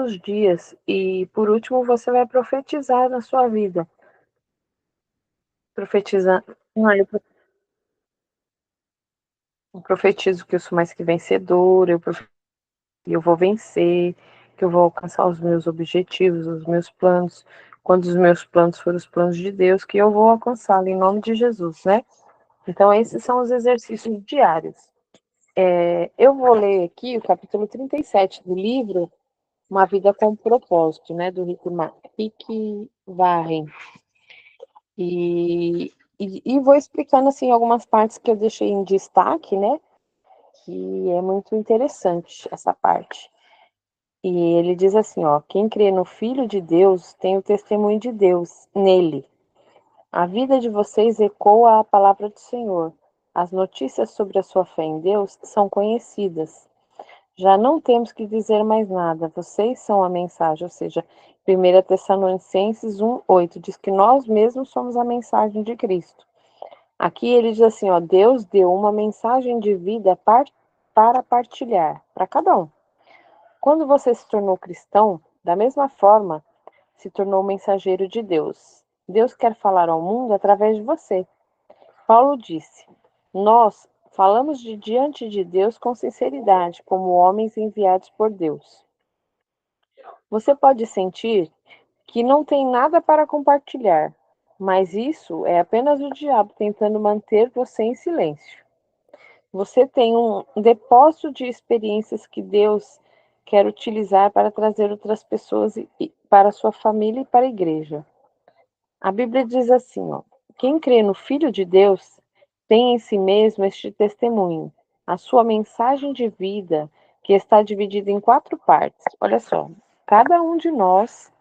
os dias. E, por último, você vai profetizar na sua vida. Profetizar. Não, eu profetizo que eu sou mais que vencedora, eu vou vencer, que eu vou alcançar os meus objetivos, os meus planos. Quando os meus planos forem os planos de Deus, que eu vou alcançá-lo em nome de Jesus, né? Então, esses são os exercícios diários. Eu vou ler aqui o capítulo 37 do livro Uma Vida com Propósito, né, do Rick Warren. E vou explicando assim algumas partes que eu deixei em destaque, né, que é muito interessante essa parte. E ele diz assim, ó, quem crê no Filho de Deus tem o testemunho de Deus nele. A vida de vocês ecoa a palavra do Senhor. As notícias sobre a sua fé em Deus são conhecidas. Já não temos que dizer mais nada, vocês são a mensagem, ou seja, 1 Tessalonicenses 1:8 diz que nós mesmos somos a mensagem de Cristo. Aqui ele diz assim, ó, Deus deu uma mensagem de vida para partilhar, para cada um. Quando você se tornou cristão, da mesma forma, se tornou mensageiro de Deus. Deus quer falar ao mundo através de você. Paulo disse, nós falamos de diante de Deus com sinceridade, como homens enviados por Deus. Você pode sentir que não tem nada para compartilhar, mas isso é apenas o diabo tentando manter você em silêncio. Você tem um depósito de experiências que Deus quer utilizar para trazer outras pessoas para a sua família e para a igreja. A Bíblia diz assim, ó, quem crê no Filho de Deus tem em si mesmo este testemunho, a sua mensagem de vida, que está dividida em 4 partes. Olha só, cada um de nós,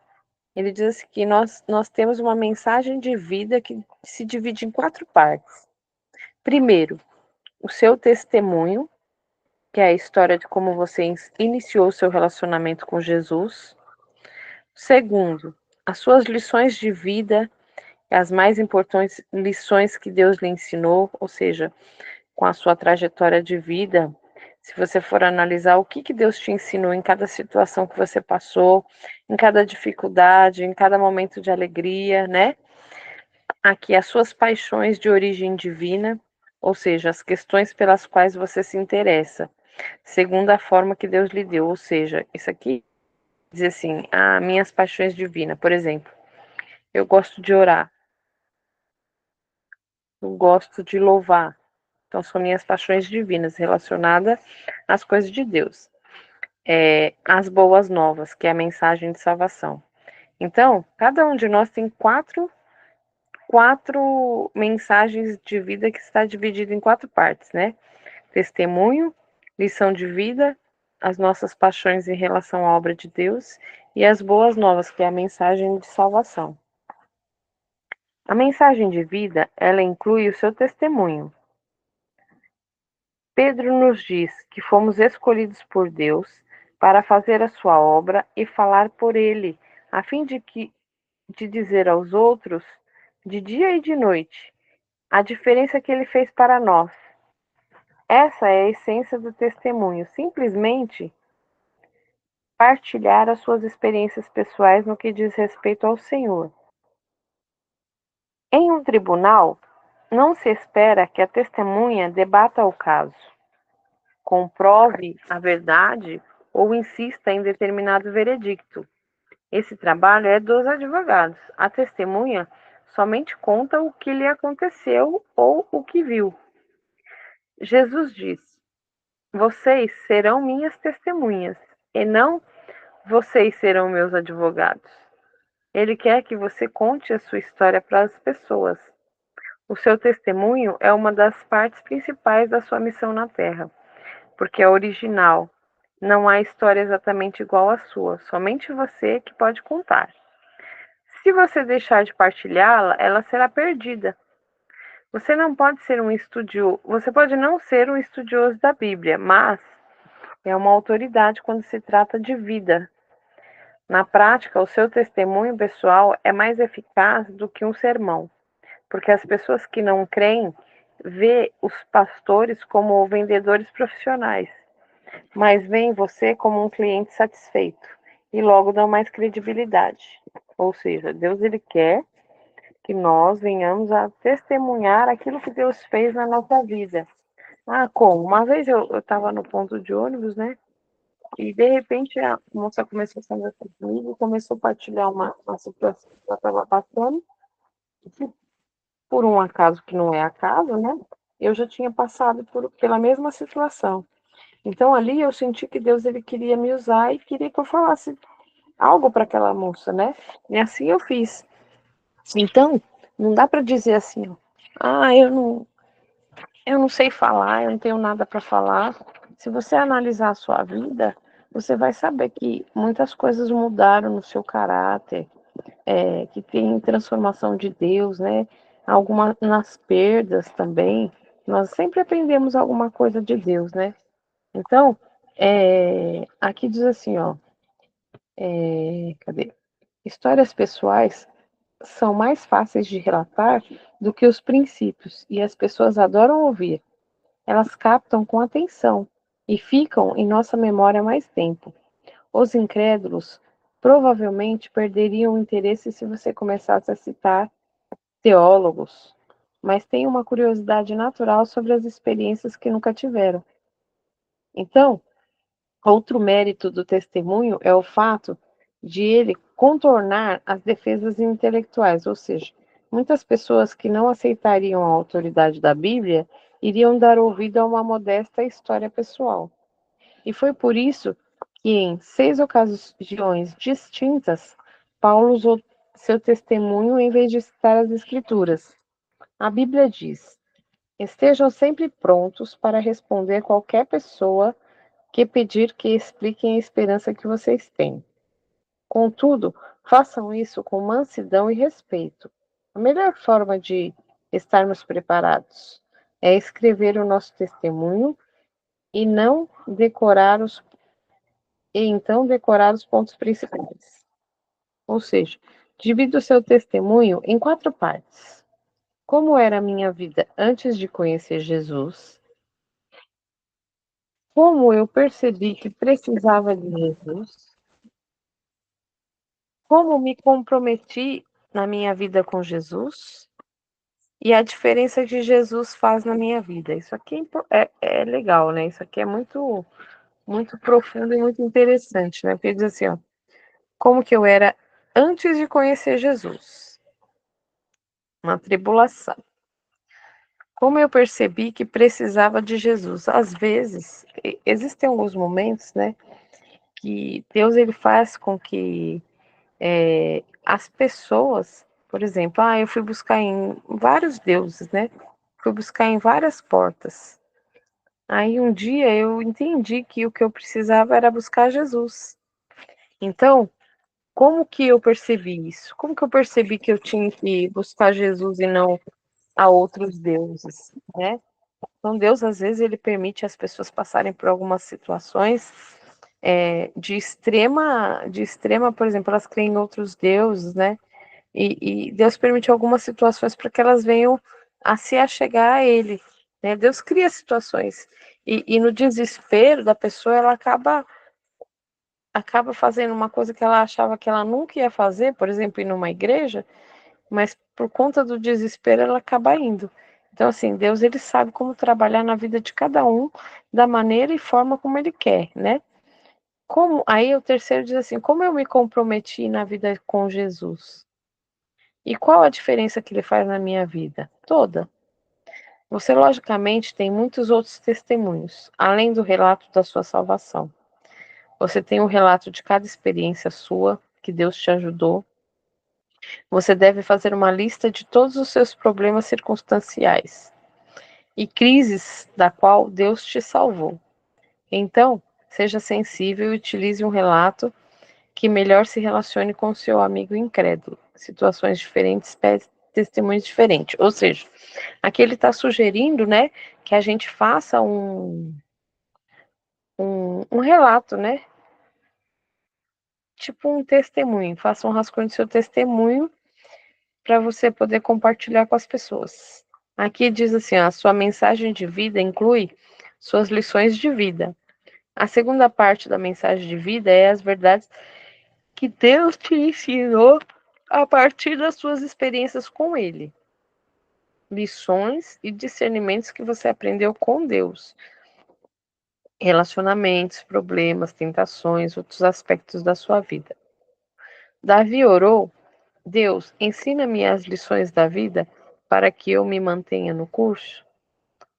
ele diz assim que nós temos uma mensagem de vida que se divide em 4 partes. Primeiro, o seu testemunho, que é a história de como você iniciou o seu relacionamento com Jesus. Segundo, as suas lições de vida, as mais importantes lições que Deus lhe ensinou, ou seja, com a sua trajetória de vida, se você for analisar o que Deus te ensinou em cada situação que você passou, em cada dificuldade, em cada momento de alegria, né? Aqui as suas paixões de origem divina, ou seja, as questões pelas quais você se interessa, segundo a forma que Deus lhe deu, ou seja, isso aqui diz assim, minhas paixões divinas, por exemplo, eu gosto de orar, eu gosto de louvar, então são minhas paixões divinas relacionadas às coisas de Deus. As boas novas, que é a mensagem de salvação. Então, cada um de nós tem quatro mensagens de vida que está dividido em 4 partes, né? Testemunho, lição de vida, as nossas paixões em relação à obra de Deus e as boas novas, que é a mensagem de salvação. A mensagem de vida, ela inclui o seu testemunho. Pedro nos diz que fomos escolhidos por Deus para fazer a sua obra e falar por ele, a fim de dizer aos outros, de dia e de noite, a diferença que ele fez para nós. Essa é a essência do testemunho, simplesmente partilhar as suas experiências pessoais no que diz respeito ao Senhor. Em um tribunal, não se espera que a testemunha debata o caso, comprove a verdade ou insista em determinado veredicto. Esse trabalho é dos advogados. A testemunha somente conta o que lhe aconteceu ou o que viu. Jesus disse: vocês serão minhas testemunhas, e não vocês serão meus advogados. Ele quer que você conte a sua história para as pessoas. O seu testemunho é uma das partes principais da sua missão na Terra, porque é original. Não há história exatamente igual à sua, somente você que pode contar. Se você deixar de partilhá-la, ela será perdida. Você não pode ser um estudioso, você pode não ser um estudioso da Bíblia, mas é uma autoridade quando se trata de vida. Na prática, o seu testemunho pessoal é mais eficaz do que um sermão, porque as pessoas que não creem vê os pastores como vendedores profissionais, mas veem você como um cliente satisfeito. e logo dão mais credibilidade. Ou seja, Deus ele quer que nós venhamos a testemunhar aquilo que Deus fez na nossa vida. Ah, como? Uma vez eu estava no ponto de ônibus, né? E de repente a moça começou a conversar comigo, começou a partilhar uma situação que ela estava passando, que por um acaso que não é acaso, né? Eu já tinha passado pela mesma situação. Então ali eu senti que Deus ele queria me usar e queria que eu falasse algo para aquela moça, né? E assim eu fiz. Então, não dá para dizer assim, ó, ah, eu não sei falar, eu não tenho nada para falar. Se você analisar a sua vida, você vai saber que muitas coisas mudaram no seu caráter, que tem transformação de Deus, né? Algumas nas perdas também. Nós sempre aprendemos alguma coisa de Deus, né? Então, aqui diz assim, ó, cadê? Histórias pessoais são mais fáceis de relatar do que os princípios, e as pessoas adoram ouvir. Elas captam com atenção e ficam em nossa memória mais tempo. Os incrédulos provavelmente perderiam o interesse se você começasse a citar teólogos, mas têm uma curiosidade natural sobre as experiências que nunca tiveram. Então, outro mérito do testemunho é o fato de ele contornar as defesas intelectuais, ou seja, muitas pessoas que não aceitariam a autoridade da Bíblia iriam dar ouvido a uma modesta história pessoal. E foi por isso que, em 6 ocasiões distintas, Paulo usou seu testemunho em vez de citar as Escrituras. A Bíblia diz: estejam sempre prontos para responder qualquer pessoa que pedir que expliquem a esperança que vocês têm. Contudo, façam isso com mansidão e respeito. A melhor forma de estarmos preparados é escrever o nosso testemunho e não decorar os e então decorar os pontos principais. Ou seja, divida o seu testemunho em 4 partes. Como era a minha vida antes de conhecer Jesus? Como eu percebi que precisava de Jesus? Como me comprometi na minha vida com Jesus? E a diferença que Jesus faz na minha vida. Isso aqui é legal, né? Isso aqui é muito, muito profundo e muito interessante, né? Porque diz assim, ó, como que eu era antes de conhecer Jesus? Uma tribulação. Como eu percebi que precisava de Jesus? Às vezes, existem alguns momentos, né, que Deus ele faz com que as pessoas, por exemplo, eu fui buscar em vários deuses, né? Fui buscar em várias portas. Aí um dia eu entendi que o que eu precisava era buscar Jesus. Então, como que eu percebi isso? Como que eu percebi que eu tinha que buscar Jesus e não a outros deuses, né? Então Deus às vezes ele permite as pessoas passarem por algumas situações de extrema, por exemplo, elas creem em outros deuses, né? E Deus permite algumas situações para que elas venham a se achegar a Ele, né? Deus cria situações e no desespero da pessoa ela acaba fazendo uma coisa que ela achava que ela nunca ia fazer, por exemplo, ir numa igreja, mas por conta do desespero ela acaba indo. Então, assim, Deus ele sabe como trabalhar na vida de cada um da maneira e forma como ele quer, né? Como aí o terceiro diz assim: como eu me comprometi na vida com Jesus? E qual a diferença que ele faz na minha vida? Toda. Você logicamente tem muitos outros testemunhos, além do relato da sua salvação. Você tem um relato de cada experiência sua que Deus te ajudou. Você deve fazer uma lista de todos os seus problemas circunstanciais e crises da qual Deus te salvou. Então, seja sensível e utilize um relato que melhor se relacione com o seu amigo incrédulo. Situações diferentes, testemunhos diferentes. Ou seja, aqui ele está sugerindo, né, que a gente faça um relato, né, tipo um testemunho. Faça um rascunho do seu testemunho para você poder compartilhar com as pessoas. Aqui diz assim, ó, a sua mensagem de vida inclui suas lições de vida. A segunda parte da mensagem de vida é as verdades que Deus te ensinou a partir das suas experiências com Ele. Lições e discernimentos que você aprendeu com Deus. Relacionamentos, problemas, tentações, outros aspectos da sua vida. Davi orou: Deus, ensina-me as lições da vida para que eu me mantenha no curso.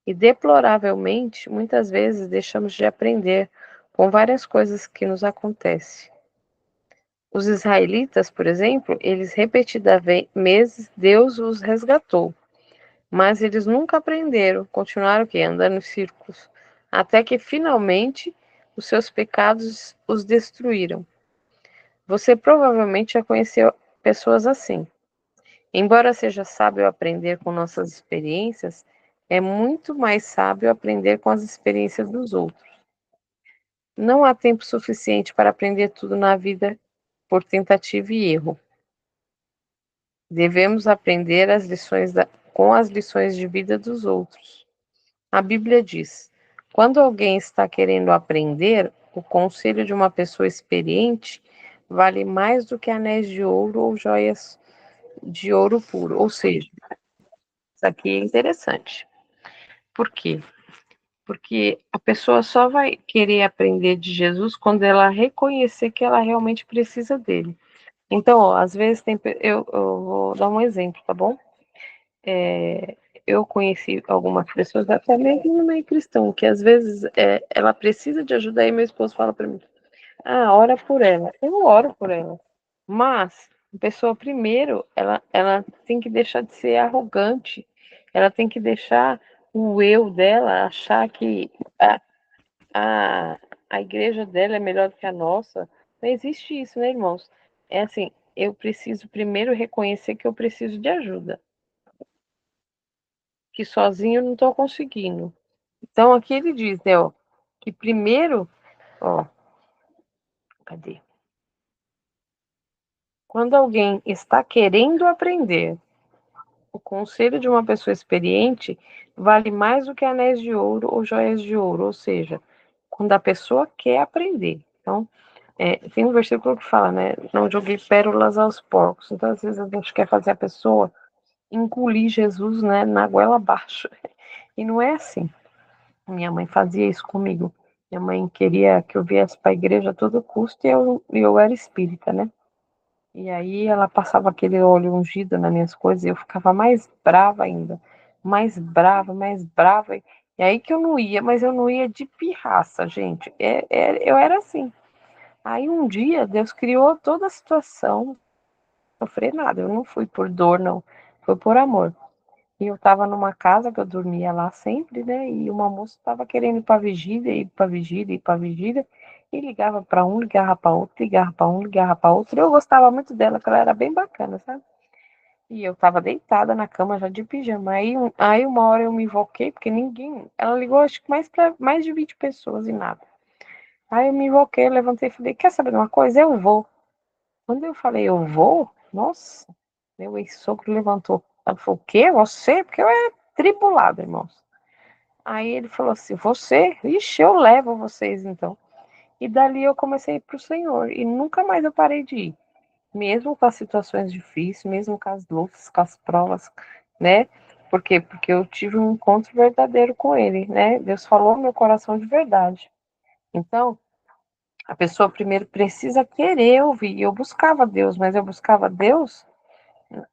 E deploravelmente, muitas vezes deixamos de aprender com várias coisas que nos acontecem. Os israelitas, por exemplo, eles repetidamente Deus os resgatou, mas eles nunca aprenderam, continuaram o quê? Andando em círculos, até que finalmente os seus pecados os destruíram. Você provavelmente já conheceu pessoas assim. Embora seja sábio aprender com nossas experiências, é muito mais sábio aprender com as experiências dos outros. Não há tempo suficiente para aprender tudo na vida por tentativa e erro. Devemos aprender com as lições de vida dos outros. A Bíblia diz: quando alguém está querendo aprender, o conselho de uma pessoa experiente vale mais do que anéis de ouro ou joias de ouro puro. Ou seja, isso aqui é interessante. Por quê? Porque a pessoa só vai querer aprender de Jesus quando ela reconhecer que ela realmente precisa dele. Então, ó, às vezes eu vou dar um exemplo, tá bom? Eu conheci algumas pessoas, até mesmo no meio cristão, que às vezes ela precisa de ajuda e meu esposo fala para mim: ah, ora por ela. Eu oro por ela. Mas a pessoa primeiro, ela tem que deixar de ser arrogante. Ela tem que deixar o eu dela achar que a, a, a igreja dela é melhor do que a nossa. Não existe isso, né, irmãos? É assim, eu preciso primeiro reconhecer que eu preciso de ajuda, que sozinho eu não estou conseguindo. Então aqui ele diz, né, ó, que primeiro, ó, cadê? Quando alguém está querendo aprender, o conselho de uma pessoa experiente vale mais do que anéis de ouro ou joias de ouro, ou seja, quando a pessoa quer aprender. Então, tem um versículo que fala, né? Não joguei pérolas aos porcos. Então, às vezes, a gente quer fazer a pessoa engolir Jesus, né, na goela abaixo. E não é assim. Minha mãe fazia isso comigo. Minha mãe queria que eu viesse para a igreja a todo custo e eu era espírita, né? E aí ela passava aquele óleo ungido nas minhas coisas e eu ficava mais brava ainda. Mais brava, mais brava. E aí que eu não ia, mas eu não ia de pirraça, gente. Eu era assim. Aí um dia Deus criou toda a situação. Não sofri nada, eu não fui por dor, não. Foi por amor. E eu estava numa casa que eu dormia lá sempre, né? E uma moça estava querendo ir para vigília, ir para vigília, ir para vigília. E ligava para um, ligava para outro, ligava para um, ligava para outro. Eu gostava muito dela, porque ela era bem bacana, sabe? E eu estava deitada na cama já de pijama. Aí uma hora eu me invoquei, porque ninguém. Ela ligou, acho que mais de 20 pessoas e nada. Aí eu me invoquei, levantei e falei: quer saber de uma coisa? Eu vou. Quando eu falei, eu vou, nossa, meu ex-sogro levantou. Ela falou, o quê? Você? Porque eu era tribulado, irmãos. Aí ele falou assim, você? Ixi, eu levo vocês então. E dali eu comecei a ir para o Senhor. E nunca mais eu parei de ir. Mesmo com as situações difíceis, mesmo com as lutas, com as provas, né? Por quê? Porque eu tive um encontro verdadeiro com Ele, né? Deus falou no meu coração de verdade. Então, a pessoa primeiro precisa querer ouvir. Eu buscava Deus, mas eu buscava Deus,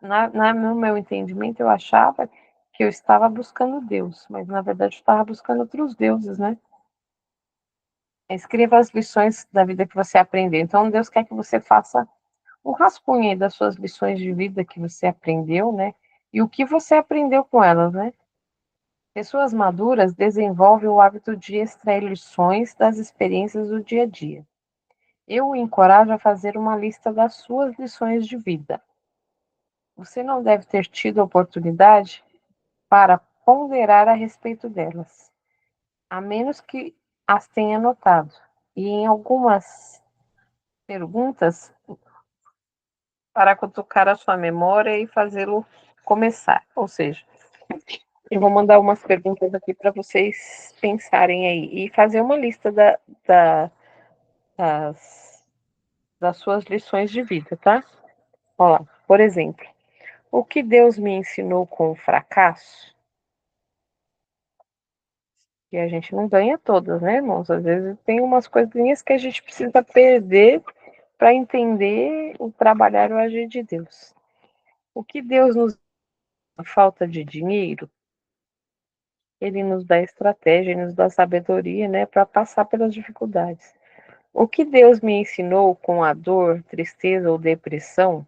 no meu entendimento, eu achava que eu estava buscando Deus, mas na verdade eu estava buscando outros deuses, né? Escreva as lições da vida que você aprendeu. Então, Deus quer que você faça um rascunho aí das suas lições de vida que você aprendeu, né? E o que você aprendeu com elas, né? Pessoas maduras desenvolvem o hábito de extrair lições das experiências do dia a dia. Eu o encorajo a fazer uma lista das suas lições de vida. Você não deve ter tido oportunidade para ponderar a respeito delas, a menos que as tenha notado. E em algumas perguntas, para cutucar a sua memória e fazê-lo começar. Ou seja, eu vou mandar umas perguntas aqui para vocês pensarem aí e fazer uma lista das das suas lições de vida, tá? Olha lá, por exemplo, o que Deus me ensinou com o fracasso, que a gente não ganha todas, né, irmãos? Às vezes tem umas coisinhas que a gente precisa perder para entender o trabalhar e o agir de Deus. O que Deus nos dá falta de dinheiro, Ele nos dá estratégia, Ele nos dá sabedoria, né, para passar pelas dificuldades. O que Deus me ensinou com a dor, tristeza ou depressão,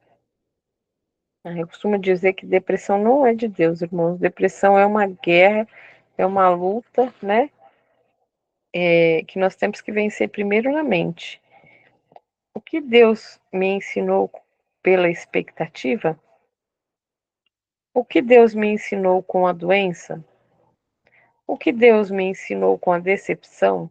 eu costumo dizer que depressão não é de Deus, irmãos. Depressão é uma guerra, é uma luta, né? Que nós temos que vencer primeiro na mente. O que Deus me ensinou pela expectativa? O que Deus me ensinou com a doença? O que Deus me ensinou com a decepção?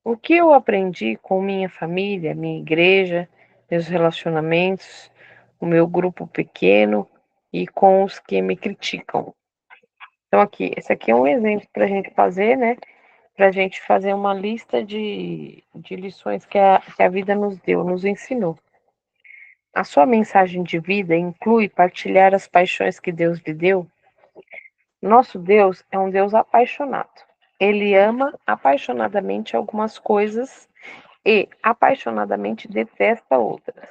O que eu aprendi com minha família, minha igreja, meus relacionamentos, o meu grupo pequeno e com os que me criticam? Então, esse aqui é um exemplo para a gente fazer, né? Para a gente fazer uma lista de lições que a vida nos deu, nos ensinou. A sua mensagem de vida inclui partilhar as paixões que Deus lhe deu? Nosso Deus é um Deus apaixonado. Ele ama apaixonadamente algumas coisas e apaixonadamente detesta outras.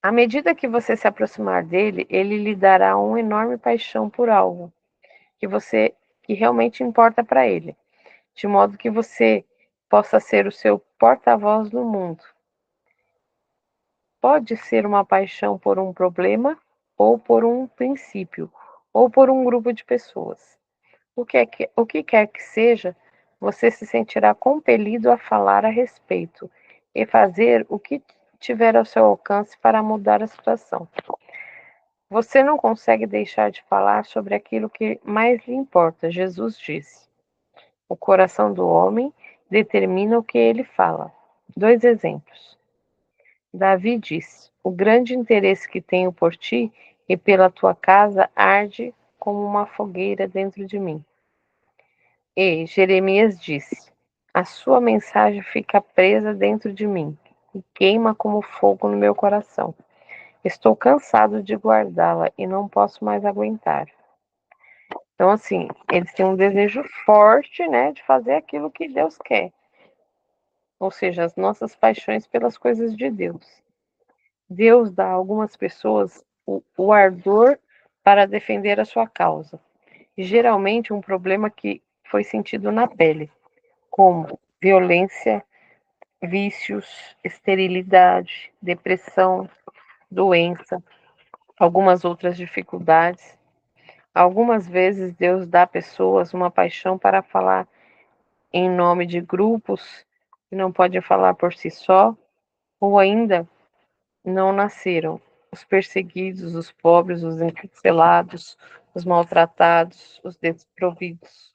À medida que você se aproximar dele, ele lhe dará uma enorme paixão por algo que realmente importa para ele, de modo que você possa ser o seu porta-voz no mundo. Pode ser uma paixão por um problema, ou por um princípio, ou por um grupo de pessoas. O que quer que seja, você se sentirá compelido a falar a respeito e fazer o que tiver ao seu alcance para mudar a situação. Você não consegue deixar de falar sobre aquilo que mais lhe importa, Jesus disse. O coração do homem determina o que ele fala. Dois exemplos. Davi disse: O grande interesse que tenho por ti e pela tua casa arde como uma fogueira dentro de mim. E Jeremias disse: A sua mensagem fica presa dentro de mim e queima como fogo no meu coração. Estou cansado de guardá-la e não posso mais aguentar. Então, assim, eles têm um desejo forte, né, de fazer aquilo que Deus quer, ou seja, as nossas paixões pelas coisas de Deus. Deus dá a algumas pessoas o ardor para defender a sua causa, e geralmente um problema que foi sentido na pele, como violência, vícios, esterilidade, depressão, doença, algumas outras dificuldades. Algumas vezes Deus dá a pessoas uma paixão para falar em nome de grupos que não podem falar por si só, ou ainda não nasceram. Os perseguidos, os pobres, os encarcelados, os maltratados, os desprovidos,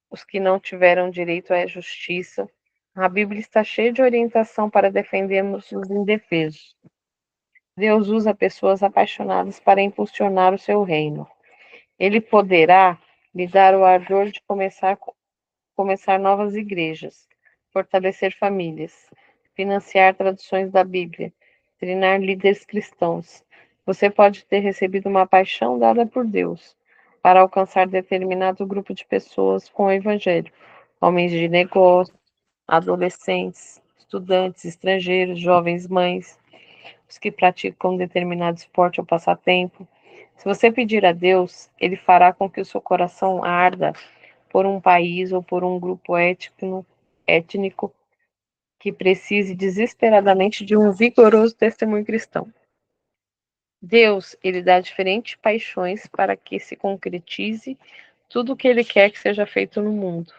os que não tiveram direito à justiça. A Bíblia está cheia de orientação para defendermos os indefesos. Deus usa pessoas apaixonadas para impulsionar o seu reino. Ele poderá lhe dar o ardor de começar novas igrejas, fortalecer famílias, financiar traduções da Bíblia, treinar líderes cristãos. Você pode ter recebido uma paixão dada por Deus para alcançar determinado grupo de pessoas com o Evangelho, homens de negócio, adolescentes, estudantes, estrangeiros, jovens mães, os que praticam determinado esporte ou passatempo. Se você pedir a Deus, Ele fará com que o seu coração arda por um país ou por um grupo étnico que precise desesperadamente de um vigoroso testemunho cristão. Deus, Ele dá diferentes paixões para que se concretize tudo o que Ele quer que seja feito no mundo.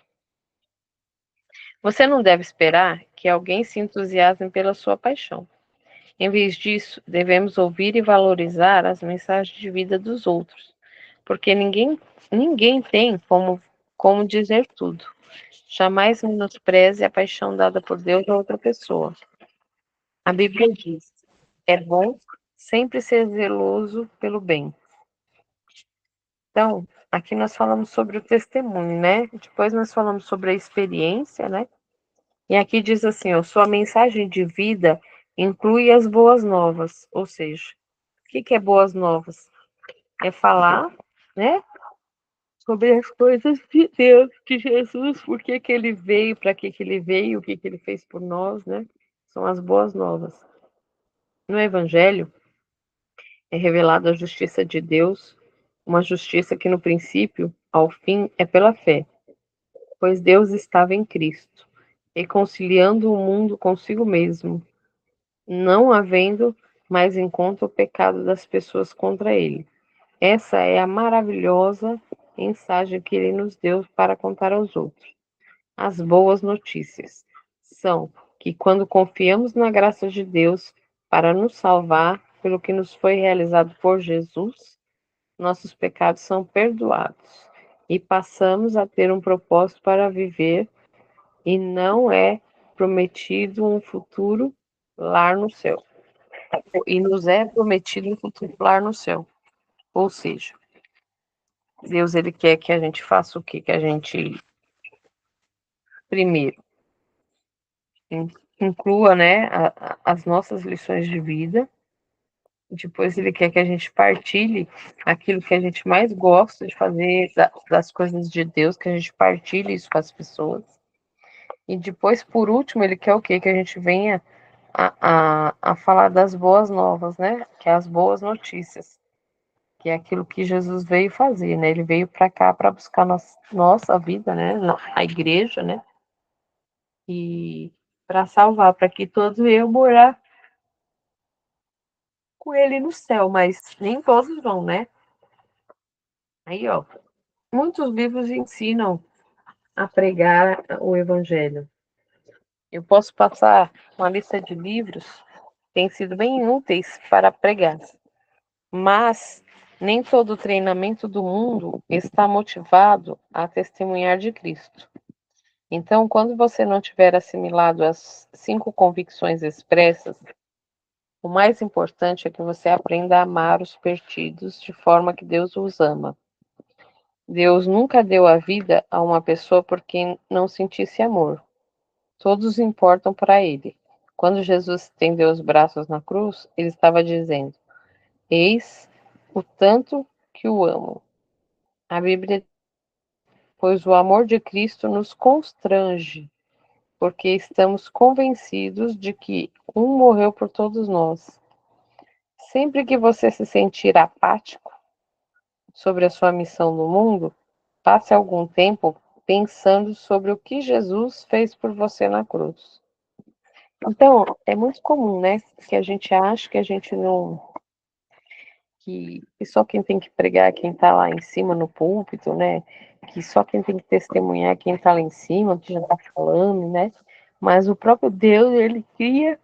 Você não deve esperar que alguém se entusiasme pela sua paixão. Em vez disso, devemos ouvir e valorizar as mensagens de vida dos outros, porque ninguém tem como dizer tudo. Jamais menospreze a paixão dada por Deus a outra pessoa. A Bíblia diz: é bom sempre ser zeloso pelo bem. Então, aqui nós falamos sobre o testemunho, né? Depois nós falamos sobre a experiência, né? E aqui diz assim, ó, sua mensagem de vida inclui as boas novas, ou seja, o que que é boas novas? É falar, né, sobre as coisas de Deus, de Jesus, por que que ele veio, para que que ele veio, o que que ele fez por nós, né? São as boas novas. No Evangelho é revelada a justiça de Deus, uma justiça que no princípio, ao fim, é pela fé, pois Deus estava em Cristo, reconciliando o mundo consigo mesmo, não havendo mais em conta o pecado das pessoas contra ele. Essa é a maravilhosa mensagem que ele nos deu para contar aos outros. As boas notícias são que, quando confiamos na graça de Deus para nos salvar pelo que nos foi realizado por Jesus, nossos pecados são perdoados e passamos a ter um propósito para viver, e não é prometido um futuro lar no céu. E nos é prometido um futuro lar no céu. Ou seja, Deus ele quer que a gente faça o quê? Que a gente primeiro inclua, né, as nossas lições de vida. Depois ele quer que a gente partilhe aquilo que a gente mais gosta de fazer, das coisas de Deus, que a gente partilhe isso com as pessoas. E depois, por último, ele quer o quê? Que a gente venha a falar das boas novas, né? Que é as boas notícias, que é aquilo que Jesus veio fazer, né? Ele veio para cá para buscar nossa vida, né? A igreja, né? E para salvar, para que todos venham morar com ele no céu, mas nem todos vão, né? Aí, ó, muitos livros ensinam a pregar o evangelho. Eu posso passar uma lista de livros que têm sido bem úteis para pregar, mas nem todo o treinamento do mundo está motivado a testemunhar de Cristo. Então, quando você não tiver assimilado as 5 convicções expressas, o mais importante é que você aprenda a amar os perdidos de forma que Deus os ama. Deus nunca deu a vida a uma pessoa por quem não sentisse amor. Todos importam para ele. Quando Jesus estendeu os braços na cruz, ele estava dizendo: Eis o tanto que o amo. A Bíblia, pois o amor de Cristo nos constrange, porque estamos convencidos de que um morreu por todos nós. Sempre que você se sentir apático sobre a sua missão no mundo, passe algum tempo pensando sobre o que Jesus fez por você na cruz. Então, é muito comum, né, que a gente acha que a gente não, que só quem tem que pregar é quem está lá em cima no púlpito, né, que só quem tem que testemunhar é quem está lá em cima, que já está falando, né, mas o próprio Deus, ele cria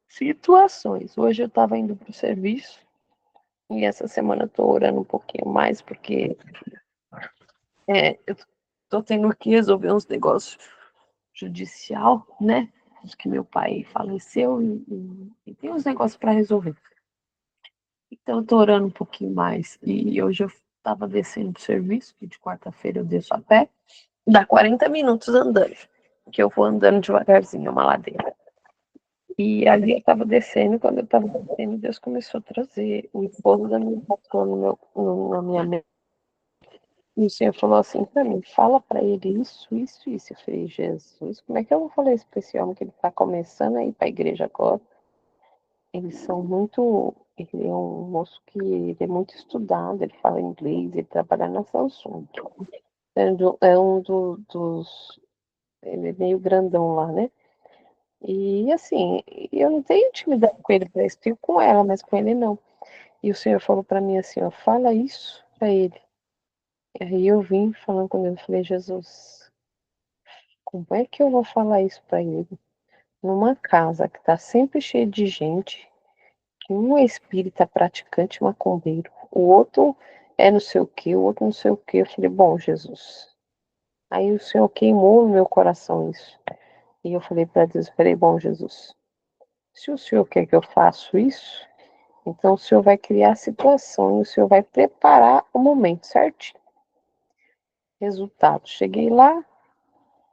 situações. Hoje eu estava indo para o serviço e essa semana eu estou orando um pouquinho mais, porque eu estou tendo que resolver uns negócios judicial, né? Acho que meu pai faleceu e tem uns negócios para resolver. Então, eu tô orando um pouquinho mais. E hoje eu estava descendo pro serviço, que de quarta-feira eu desço a pé, dá 40 minutos andando, que eu vou andando devagarzinho, uma ladeira. E ali eu estava descendo, quando eu estava descendo, Deus começou a trazer o esposo da minha patroa na minha mente. E o Senhor falou assim para mim: fala para ele isso, isso, isso. Eu falei: Jesus, como é que eu vou falar isso para esse homem que ele está começando a ir para a igreja agora? Eles são muito. Ele é um moço que ele é muito estudado, ele fala inglês, ele trabalha na Samsung. É um dos. Ele é meio grandão lá, né? E assim, eu não tenho intimidade com ele, parece que tenho com ela, mas com ele não. E o Senhor falou para mim assim: ó, fala isso para ele. E aí eu vim falando com ele, falei: Jesus, como é que eu vou falar isso para ele? Numa casa que tá sempre cheia de gente, que um é espírita praticante macumbeiro, o outro é não sei o que, o outro não sei o que. Eu falei: bom, Jesus. Aí o Senhor queimou no meu coração isso. E eu falei para Deus, eu falei: bom, Jesus, se o Senhor quer que eu faça isso, então o Senhor vai criar a situação e o Senhor vai preparar o momento certo. Resultado, cheguei lá,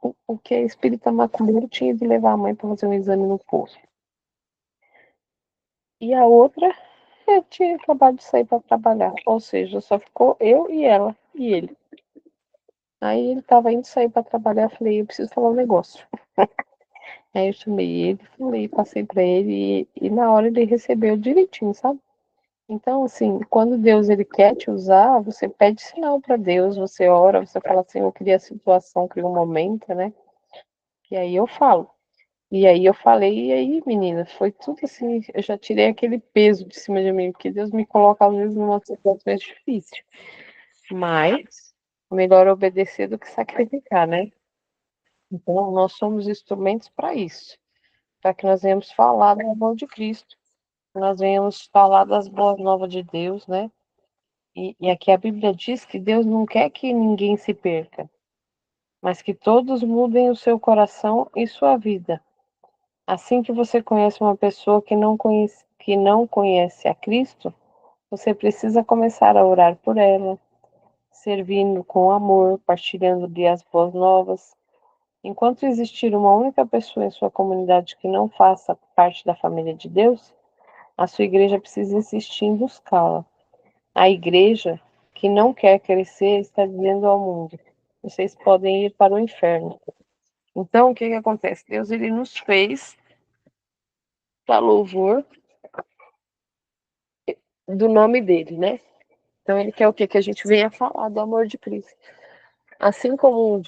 o que é espírita macumbeiro tinha de levar a mãe para fazer um exame no posto. E a outra tinha acabado de sair para trabalhar, ou seja, só ficou eu e ela e ele. Aí ele estava indo sair para trabalhar, eu falei, eu preciso falar um negócio. Aí eu chamei ele, falei, passei para ele e na hora ele recebeu direitinho, sabe? Então, assim, quando Deus ele quer te usar, você pede sinal para Deus, você ora, você fala assim, eu queria a situação, queria um momento, né? E aí eu falo. E aí eu falei, e aí, menina, foi tudo assim, eu já tirei aquele peso de cima de mim, porque Deus me coloca às vezes numa situação mais difícil. Mas melhor obedecer do que sacrificar, né? Então, nós somos instrumentos para isso, para que nós venhamos falar do amor de Cristo, que nós venhamos falar das boas novas de Deus, né? E aqui a Bíblia diz que Deus não quer que ninguém se perca, mas que todos mudem o seu coração e sua vida. Assim que você conhece uma pessoa que não conhece a Cristo, você precisa começar a orar por ela, servindo com amor, partilhando-lhe as boas novas. Enquanto existir uma única pessoa em sua comunidade que não faça parte da família de Deus, a sua igreja precisa insistir em buscá-la. A igreja que não quer crescer está dizendo ao mundo: vocês podem ir para o inferno. Então, o que acontece? Deus ele nos fez para louvor do nome dele, né? Então, ele quer o quê? Que a gente venha falar do amor de Cristo. Assim como um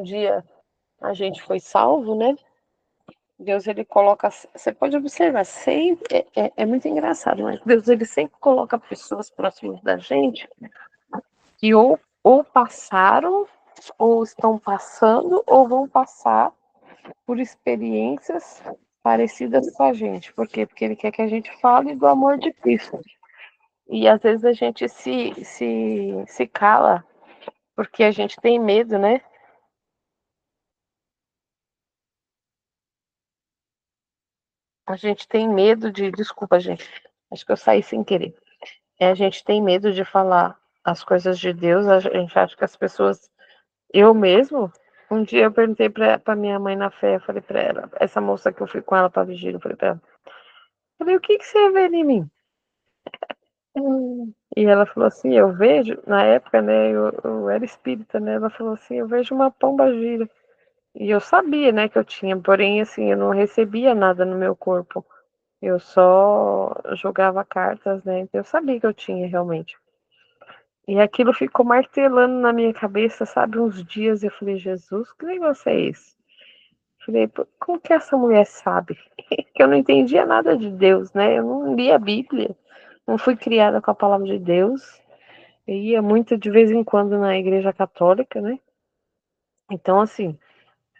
dia a gente foi salvo, né? Deus ele coloca, você pode observar, sempre é muito engraçado, mas Deus ele sempre coloca pessoas próximas da gente que ou passaram, ou estão passando, ou vão passar por experiências parecidas com a gente. Por quê? Porque ele quer que a gente fale do amor de Cristo. E às vezes a gente se cala porque a gente tem medo, né? A gente tem medo de. Desculpa, gente. Acho que eu saí sem querer. A gente tem medo de falar as coisas de Deus. A gente acha que as pessoas. Eu mesmo, um dia eu perguntei pra minha mãe na fé, eu falei pra ela, essa moça que eu fui com ela pra vigília, eu falei pra ela, o que você vê em mim? E ela falou assim, eu vejo, na época, né, eu era espírita, né, ela falou assim, eu vejo uma pomba gira. E eu sabia, né, que eu tinha, porém, assim, eu não recebia nada no meu corpo. Eu só jogava cartas, né, então eu sabia que eu tinha realmente. E aquilo ficou martelando na minha cabeça, sabe, uns dias. Eu falei, Jesus, que negócio é esse? Falei, como que essa mulher sabe? Que eu não entendia nada de Deus, né? Eu não li a Bíblia, não fui criada com a palavra de Deus. Eu ia muito de vez em quando na igreja católica, né? Então, assim,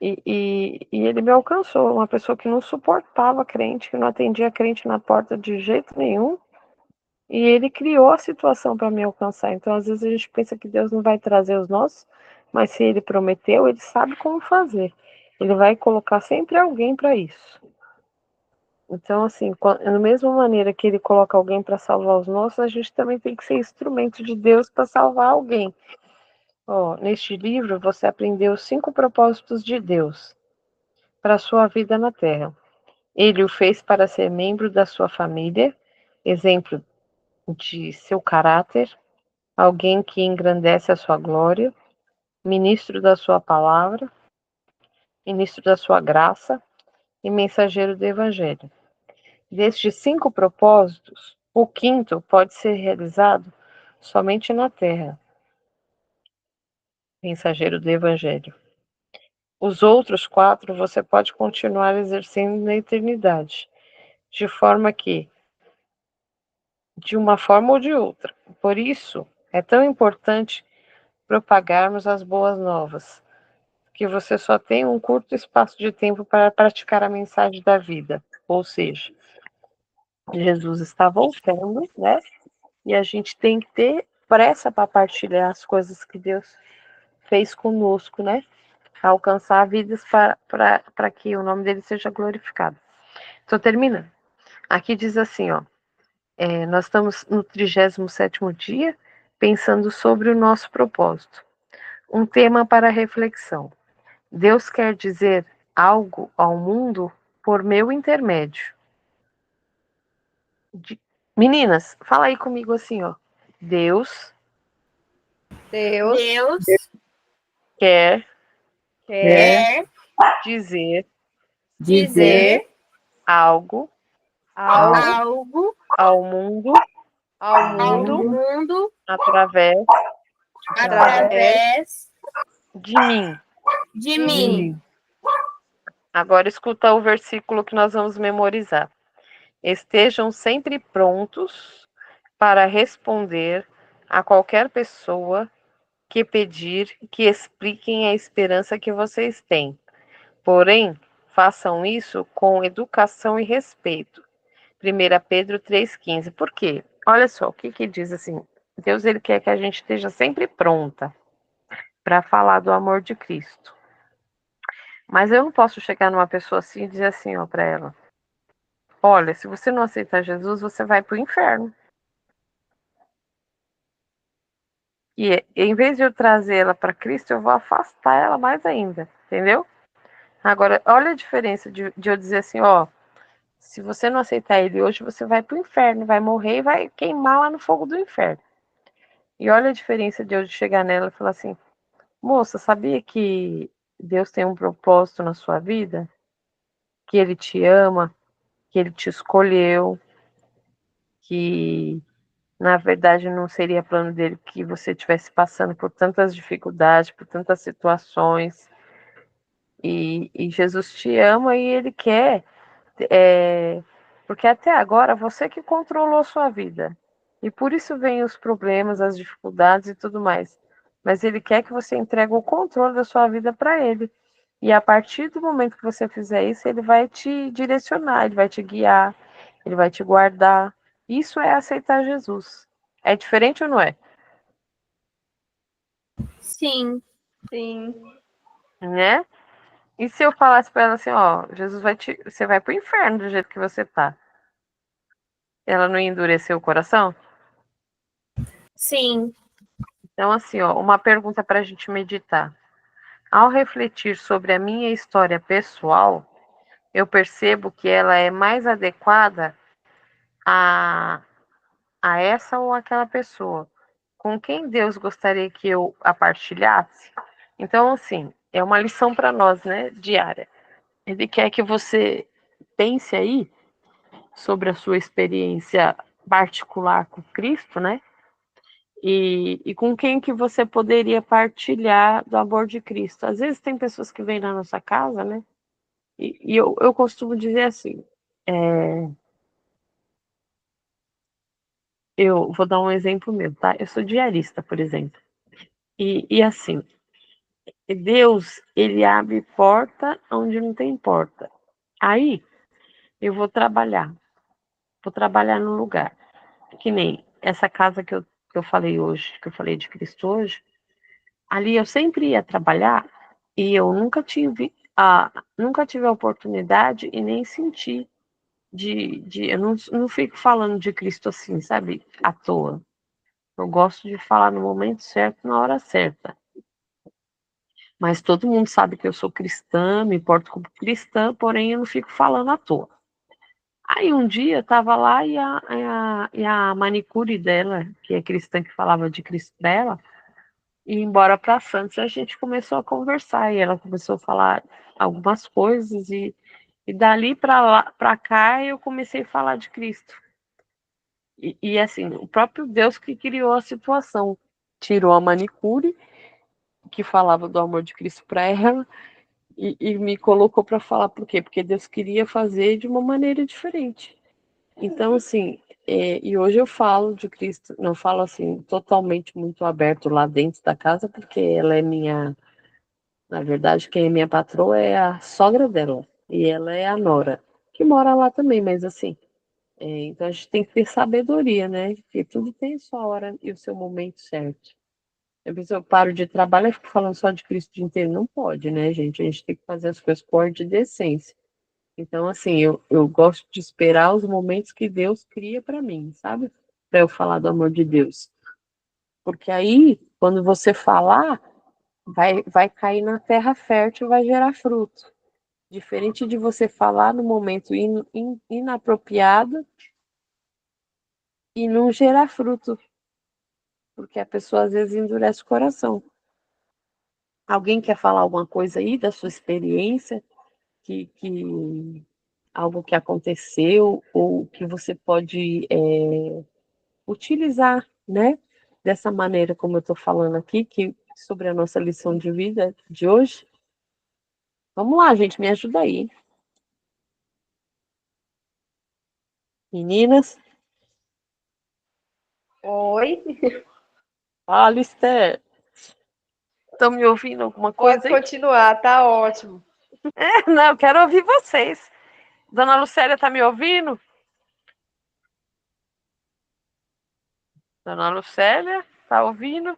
e ele me alcançou, uma pessoa que não suportava crente, que não atendia crente na porta de jeito nenhum, e ele criou a situação para me alcançar. Então, às vezes a gente pensa que Deus não vai trazer os nossos, mas se ele prometeu, ele sabe como fazer. Ele vai colocar sempre alguém para isso. Então, assim, da mesma maneira que ele coloca alguém para salvar os nossos, a gente também tem que ser instrumento de Deus para salvar alguém. Ó, neste livro você aprendeu 5 propósitos de Deus para a sua vida na Terra. Ele o fez para ser membro da sua família, exemplo de seu caráter, alguém que engrandece a sua glória, ministro da sua palavra, ministro da sua graça e mensageiro do Evangelho. Destes 5 propósitos, o quinto pode ser realizado somente na Terra, mensageiro do Evangelho. Os outros 4 você pode continuar exercendo na eternidade, de forma que, de uma forma ou de outra. Por isso, é tão importante propagarmos as boas novas, que você só tem um curto espaço de tempo para praticar a mensagem da vida. Ou seja, Jesus está voltando, né? E a gente tem que ter pressa para partilhar as coisas que Deus fez conosco, né? Alcançar vidas para que o nome dele seja glorificado. Estou terminando. Aqui diz assim, ó. Nós estamos no 37º dia, pensando sobre o nosso propósito. Um tema para reflexão. Deus quer dizer algo ao mundo por meu intermédio. Meninas, fala aí comigo assim, ó. Deus quer dizer algo ao mundo através de mim. Agora escuta o versículo que nós vamos memorizar. Estejam sempre prontos para responder a qualquer pessoa que pedir que expliquem a esperança que vocês têm. Porém, façam isso com educação e respeito. 1 Pedro 3,15. Por quê? Olha só, o que diz assim? Deus ele quer que a gente esteja sempre pronta para falar do amor de Cristo. Mas eu não posso chegar numa pessoa assim e dizer assim, ó, para ela: olha, se você não aceitar Jesus, você vai para o inferno. E em vez de eu trazer ela para Cristo, eu vou afastar ela mais ainda, entendeu? Agora, olha a diferença de eu dizer assim, ó, se você não aceitar ele hoje, você vai para o inferno, vai morrer e vai queimar lá no fogo do inferno. E olha a diferença de eu chegar nela e falar assim, moça, sabia que Deus tem um propósito na sua vida? Que ele te ama, que ele te escolheu, que na verdade não seria plano dele que você estivesse passando por tantas dificuldades, por tantas situações. E Jesus te ama e ele quer, porque até agora você que controlou sua vida. E por isso vem os problemas, as dificuldades e tudo mais. Mas ele quer que você entregue o controle da sua vida para ele. E a partir do momento que você fizer isso, ele vai te direcionar, ele vai te guiar, ele vai te guardar. Isso é aceitar Jesus. É diferente ou não é? Sim. Né? E se eu falasse para ela assim, ó, Jesus você vai pro inferno do jeito que você tá. Ela não ia endurecer o coração? Sim. Então, assim, ó, uma pergunta para a gente meditar. Ao refletir sobre a minha história pessoal, eu percebo que ela é mais adequada a, a essa ou aquela pessoa. Com quem Deus gostaria que eu a partilhasse? Então, assim, é uma lição para nós, né, diária. Ele quer que você pense aí sobre a sua experiência particular com Cristo, né? E com quem que você poderia partilhar do amor de Cristo. Às vezes tem pessoas que vêm na nossa casa, né? E eu costumo dizer assim, eu vou dar um exemplo meu, tá? Eu sou diarista, por exemplo. E assim, Deus, ele abre porta onde não tem porta. Aí, eu vou trabalhar num lugar. Que nem essa casa que eu falei hoje, que eu falei de Cristo hoje, ali eu sempre ia trabalhar e eu nunca tive a oportunidade e nem senti eu não fico falando de Cristo assim, sabe, à toa. Eu gosto de falar no momento certo, na hora certa. Mas todo mundo sabe que eu sou cristã, me porto como cristã, porém eu não fico falando à toa. Aí um dia eu tava lá e a manicure dela, que é cristã, que falava de Cristo dela, ia embora para Santos, a gente começou a conversar e ela começou a falar algumas coisas e dali para lá, para cá eu comecei a falar de Cristo. E assim, o próprio Deus que criou a situação, tirou a manicure que falava do amor de Cristo para ela e me colocou para falar por quê? Porque Deus queria fazer de uma maneira diferente. Então, assim, e hoje eu falo de Cristo, não falo assim totalmente muito aberto lá dentro da casa, porque ela é minha. Na verdade, quem é minha patroa é a sogra dela. E ela é a nora, que mora lá também, mas assim. Então a gente tem que ter sabedoria, né? Que tudo tem sua hora e o seu momento certo. Eu paro de trabalhar e fico falando só de Cristo o dia inteiro. Não pode, né, gente? A gente tem que fazer as coisas com ordem e decência. Então, assim, eu gosto de esperar os momentos que Deus cria para mim, sabe? Para eu falar do amor de Deus. Porque aí, quando você falar, vai cair na terra fértil, vai gerar fruto. Diferente de você falar no momento inapropriado e não gerar fruto, porque a pessoa às vezes endurece o coração. Alguém quer falar alguma coisa aí da sua experiência, que algo que aconteceu ou que você pode utilizar, né? Dessa maneira como eu estou falando aqui, que sobre a nossa lição de vida de hoje. Vamos lá, gente, me ajuda aí. Meninas, Oi, fala, Esther. Estão me ouvindo alguma pode coisa aí? continuar, tá ótimo. Não, eu quero ouvir vocês. Dona Lucélia está me ouvindo? Dona Lucélia, está ouvindo?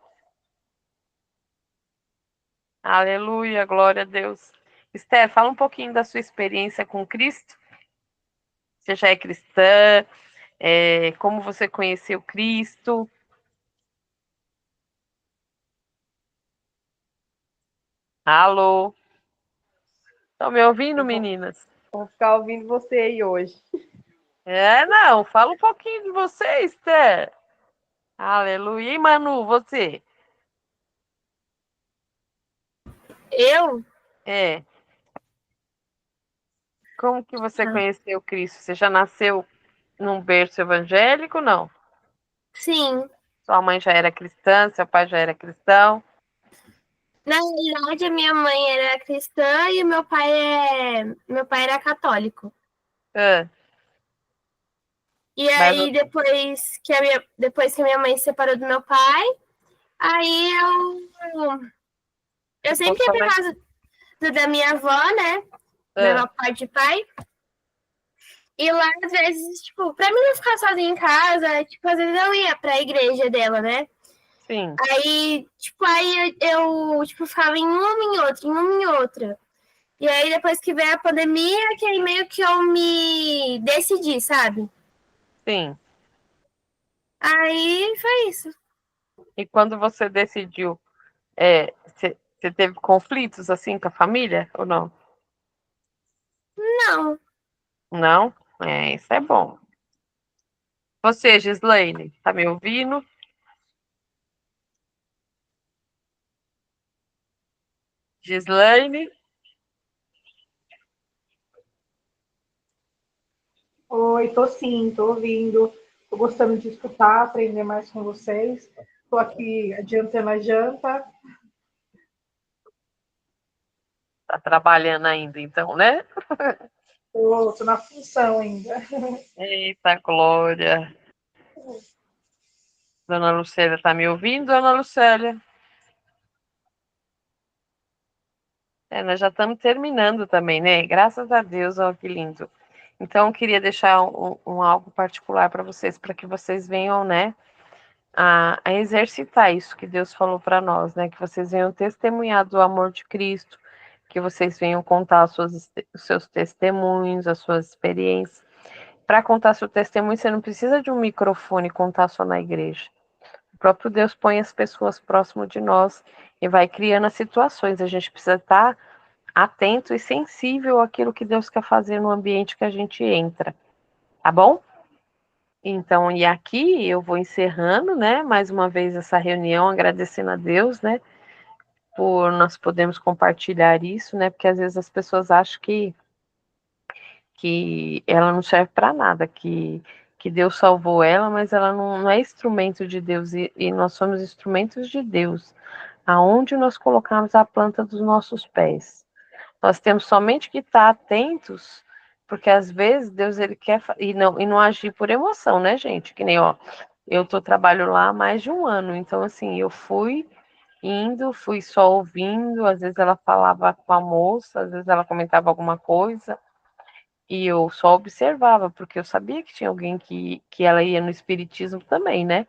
Aleluia, glória a Deus. Esther, fala um pouquinho da sua experiência com Cristo. Você já é cristã? Como você conheceu Cristo? Alô? Estão me ouvindo, Eu vou, meninas? vou ficar ouvindo você aí hoje. Não, fala um pouquinho de você, Esther. Aleluia. E Manu, você? Eu? É. Como que você Ah, conheceu Cristo? Você já nasceu num berço evangélico, não? sim. Sua mãe já era cristã, seu pai já era cristão? Na realidade, a minha mãe era cristã e o meu pai era católico. Ah, E mas aí depois que a minha mãe se separou do meu pai, aí eu você sempre ia postou pra na... casa da minha avó, né? Da Ah, minha parte de pai. E lá, às vezes, tipo, pra mim não ficar sozinha em casa, tipo, às vezes eu ia pra igreja dela, né? sim, Aí, tipo, eu tipo, ficava em uma, em outra, em uma, em outra. E aí, depois que veio a pandemia, que aí meio que eu me decidi, sabe? sim. Aí foi isso. E quando você decidiu, você teve conflitos assim com a família ou não? Não. Não? Isso é bom. Você, Gislaine, tá me ouvindo? Gislaine? Oi, tô sim, tô ouvindo. Tô gostando de escutar, aprender mais com vocês. Tô aqui adiantando a janta. Tá trabalhando ainda, então, né? Tô na função ainda. Eita, Glória. Dona Lucélia tá me ouvindo, Dona Lucélia? Nós já estamos terminando também, né? Graças a Deus, ó, que lindo. Então, eu queria deixar algo particular para vocês, para que vocês venham, né, a exercitar isso que Deus falou para nós, né? Que vocês venham testemunhar do amor de Cristo, que vocês venham contar os seus testemunhos, as suas experiências. Para contar seu testemunho, você não precisa de um microfone e contar só na igreja. O próprio Deus põe as pessoas próximo de nós e vai criando as situações. A gente precisa estar atento e sensível àquilo que Deus quer fazer no ambiente que a gente entra, tá bom? Então, e aqui eu vou encerrando, né, mais uma vez essa reunião, agradecendo a Deus, né, por nós podermos compartilhar isso, né, porque às vezes as pessoas acham que ela não serve para nada, que Deus salvou ela, mas ela não é instrumento de Deus, e nós somos instrumentos de Deus, aonde nós colocamos a planta dos nossos pés. Nós temos somente que estar atentos, porque às vezes Deus ele quer e não agir por emoção, né, gente? Que nem ó, eu tô trabalho lá há mais de um ano, então assim, eu fui só ouvindo, às vezes ela falava com a moça, às vezes ela comentava alguma coisa, e eu só observava, porque eu sabia que tinha alguém que ela ia no espiritismo também, né?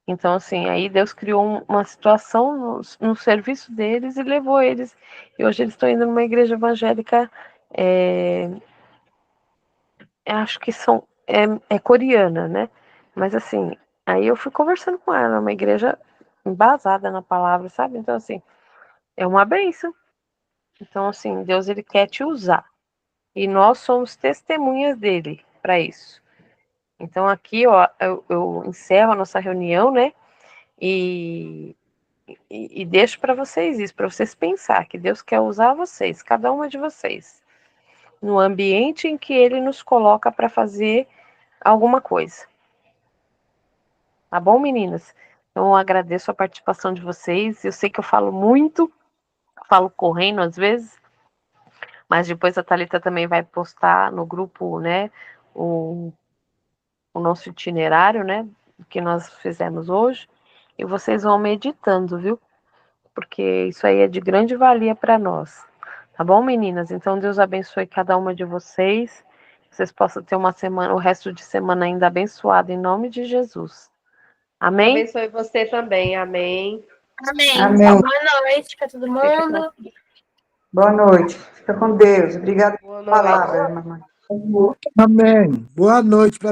Então, assim, aí Deus criou uma situação no serviço deles e levou eles. E hoje eles estão indo numa igreja evangélica, acho que é coreana, né? Mas, assim, aí eu fui conversando com ela, uma igreja embasada na palavra, sabe? Então, assim, é uma bênção. Então, assim, Deus ele quer te usar. E nós somos testemunhas dele para isso. Então, aqui, ó, eu encerro a nossa reunião, né? E deixo para vocês isso, para vocês pensar que Deus quer usar vocês, cada uma de vocês, no ambiente em que Ele nos coloca para fazer alguma coisa. Tá bom, meninas? Então, eu agradeço a participação de vocês. Eu sei que eu falo muito, falo correndo às vezes, mas depois a Thalita também vai postar no grupo, né, o nosso itinerário, né, que nós fizemos hoje, e vocês vão meditando, viu? Porque isso aí é de grande valia para nós. Tá bom, meninas? Então, Deus abençoe cada uma de vocês. Vocês possam ter uma semana, o resto de semana ainda abençoado, em nome de Jesus. Amém? Abençoe você também. Amém. Amém. Amém. Boa noite para todo mundo. Boa noite. Fica com Deus. Obrigada Boa pela noite. palavra, mamãe. Amém. Boa noite para